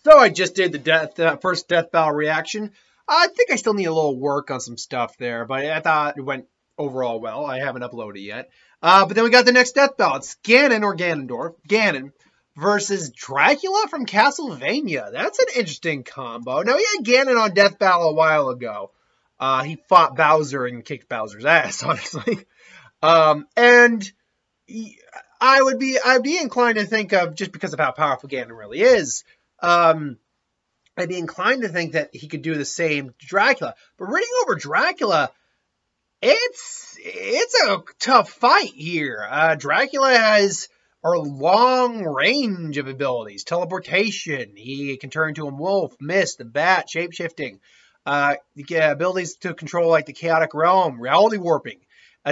So I just did the first death battle reaction. I think I still need a little work on some stuff there, but I thought it went overall well. I haven't uploaded yet. But then we got the next death battle. It's Ganon or Ganondorf. Ganon versus Dracula from Castlevania. That's an interesting combo. Now, we had Ganon on death battle a while ago. He fought Bowser and kicked Bowser's ass, honestly. And I'd be inclined to think of, just because of how powerful Ganon really is, I'd be inclined to think that he could do the same to Dracula. But reading over Dracula, it's a tough fight here. Dracula has a long range of abilities. Teleportation. He can turn into a wolf, mist, a bat, shapeshifting. Abilities to control like the chaotic realm, reality warping.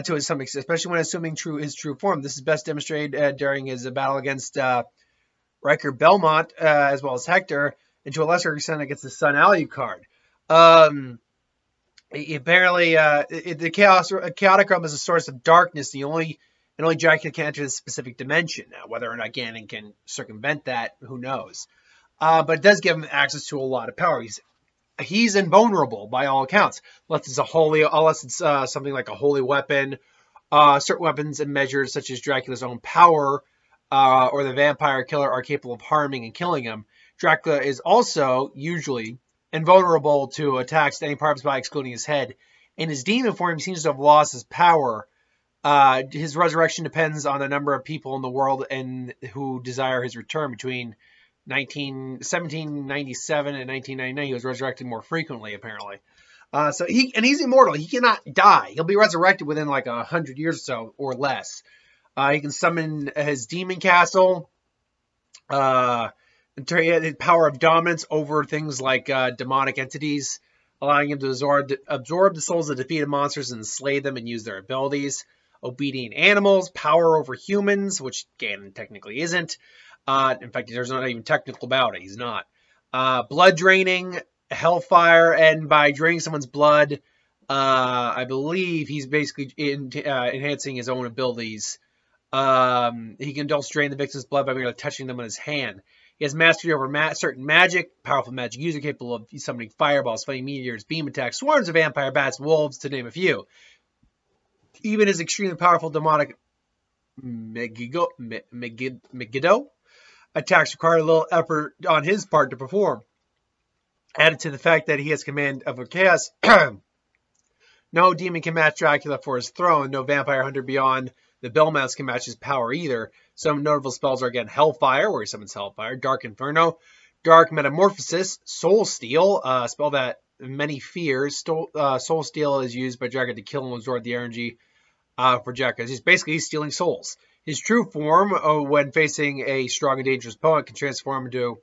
To some extent, especially when assuming his true form. This is best demonstrated during his battle against Riker Belmont, as well as Hector, and to a lesser extent against the Sun Alucard. Apparently, the chaotic realm is a source of darkness, and only Dracula can enter this specific dimension. Now, whether or not Ganon can circumvent that, who knows? But it does give him access to a lot of power. He's invulnerable by all accounts, unless it's something like a holy weapon. Certain weapons and measures, such as Dracula's own power or the vampire killer, are capable of harming and killing him. Dracula is also usually invulnerable to attacks to any part of his body, excluding his head. In his demon form, he seems to have lost his power. His resurrection depends on the number of people in the world and who desire his return. Between 1797 and 1999, he was resurrected more frequently, apparently. So he's immortal. He cannot die. He'll be resurrected within like 100 years or so, or less. He can summon his demon castle. He had the power of dominance over things like demonic entities, allowing him to absorb the souls of defeated monsters and slay them and use their abilities. Obedient animals, power over humans, which Ganon technically isn't. In fact, there's not even technical about it. He's not. Blood draining, hellfire, and by draining someone's blood, I believe he's basically enhancing his own abilities. He can also drain the victim's blood by merely touching them with his hand. He has mastery over certain magic, powerful magic user capable of summoning fireballs, flaming meteors, beam attacks, swarms of vampire bats, wolves, to name a few. Even his extremely powerful demonic Megiddo attacks require a little effort on his part to perform. Added to the fact that he has command of a chaos, no demon can match Dracula for his throne. No vampire hunter beyond the Belmonts can match his power either. Some notable spells are, again, Hellfire, where he summons Hellfire, Dark Inferno, Dark Metamorphosis, Soul Steal, a spell that many fears. Soul Steal is used by Dracula to kill and absorb the energy for Dracula. He's stealing souls. His true form, when facing a strong and dangerous opponent, can transform into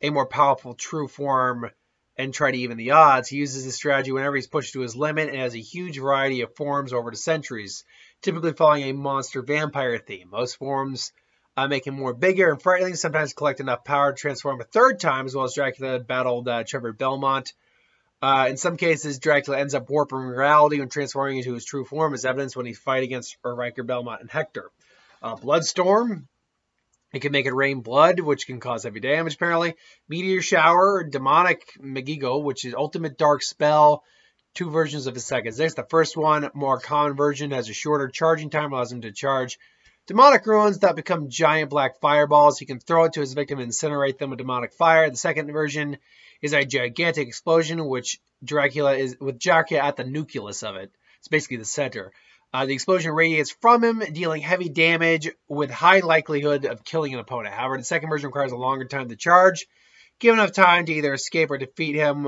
a more powerful true form and try to even the odds. He uses this strategy whenever he's pushed to his limit and has a huge variety of forms over the centuries, typically following a monster vampire theme. Most forms make him more bigger and frightening, sometimes collect enough power to transform a third time, as well as Dracula battled Trevor Belmont. In some cases, Dracula ends up warping reality and transforming into his true form, as evidence when he fights against Riker Belmont and Hector. Bloodstorm. It can make it rain blood, which can cause heavy damage, apparently. Meteor Shower. Demonic Megiddo, which is ultimate dark spell. Two versions of his second exist. The first one, more common version, has a shorter charging time, allows him to charge demonic ruins that become giant black fireballs. He can throw it to his victim and incinerate them with demonic fire. The second version is a gigantic explosion, which Dracula at the nucleus of it. It's basically the center. The explosion radiates from him, dealing heavy damage with high likelihood of killing an opponent. However, the second version requires a longer time to charge. Give enough time to either escape or defeat him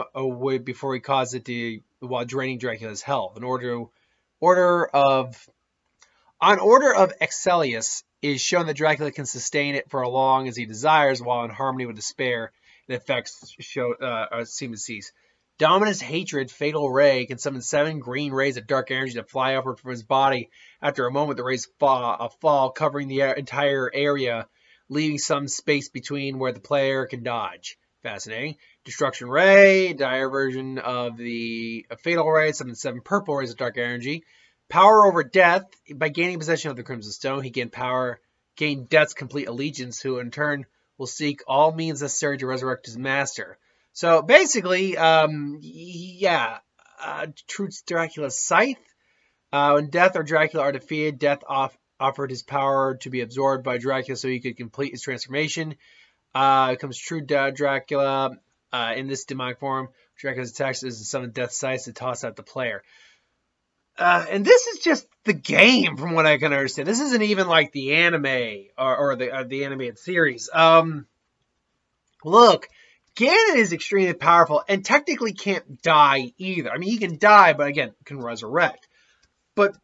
before he causes it while draining Dracula's health. On order of Excelius is shown that Dracula can sustain it for as long as he desires, while in harmony with despair, the effects seem to cease. Dominus Hatred, Fatal Ray, can summon 7 green rays of dark energy to fly upward from his body. After a moment, the rays fall, covering the entire area, leaving some space between where the player can dodge. Fascinating. Destruction Ray, dire version of the Fatal Ray, summons 7 purple rays of dark energy. Power over death. By gaining possession of the Crimson Stone, he gained Death's complete allegiance, who in turn will seek all means necessary to resurrect his master. So basically, Truth's Dracula's scythe. When Death or Dracula are defeated, Death offered his power to be absorbed by Dracula so he could complete his transformation. Comes True Dracula in this demonic form. Dracula's attacks is to summon Death's scythe to toss out the player. And this is just the game, from what I can understand. This isn't even like the anime or the animated series. Look, Ganon is extremely powerful and technically can't die either. I mean, he can die, but again, can resurrect. But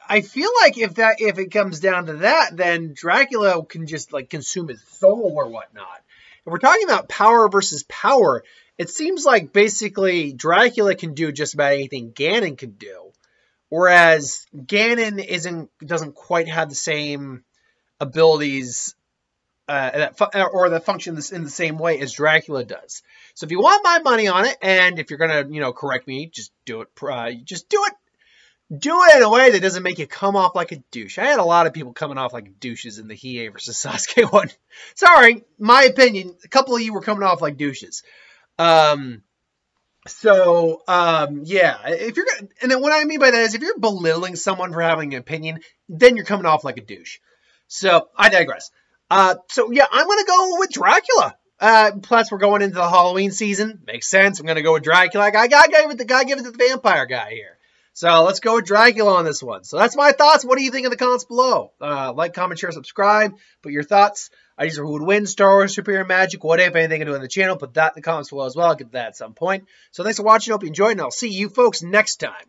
I feel like if it comes down to that, then Dracula can just like consume his soul or whatnot. If we're talking about power versus power, it seems like basically Dracula can do just about anything Ganon can do. Whereas Ganon doesn't quite have the same abilities that function in the same way as Dracula does. So if you want my money on it, and if you're gonna correct me, just do it. Do it in a way that doesn't make you come off like a douche. I had a lot of people coming off like douches in the Hiei versus Sasuke one. Sorry, my opinion. A couple of you were coming off like douches. Yeah, if you're gonna, and then what I mean by that is if you're belittling someone for having an opinion, then you're coming off like a douche. So I digress. So yeah, I'm gonna go with Dracula. Plus we're going into the Halloween season. Makes sense. I'm gonna go with Dracula. I gotta give it to the vampire guy here. So let's go with Dracula on this one. So that's my thoughts. What do you think in the comments below? Like, comment, share, subscribe. Put your thoughts. Ideas for who would win, Star Wars, Superior Magic, what if, anything I do on the channel. Put that in the comments below as well. I'll get to that at some point. So thanks for watching. Hope you enjoyed, and I'll see you folks next time.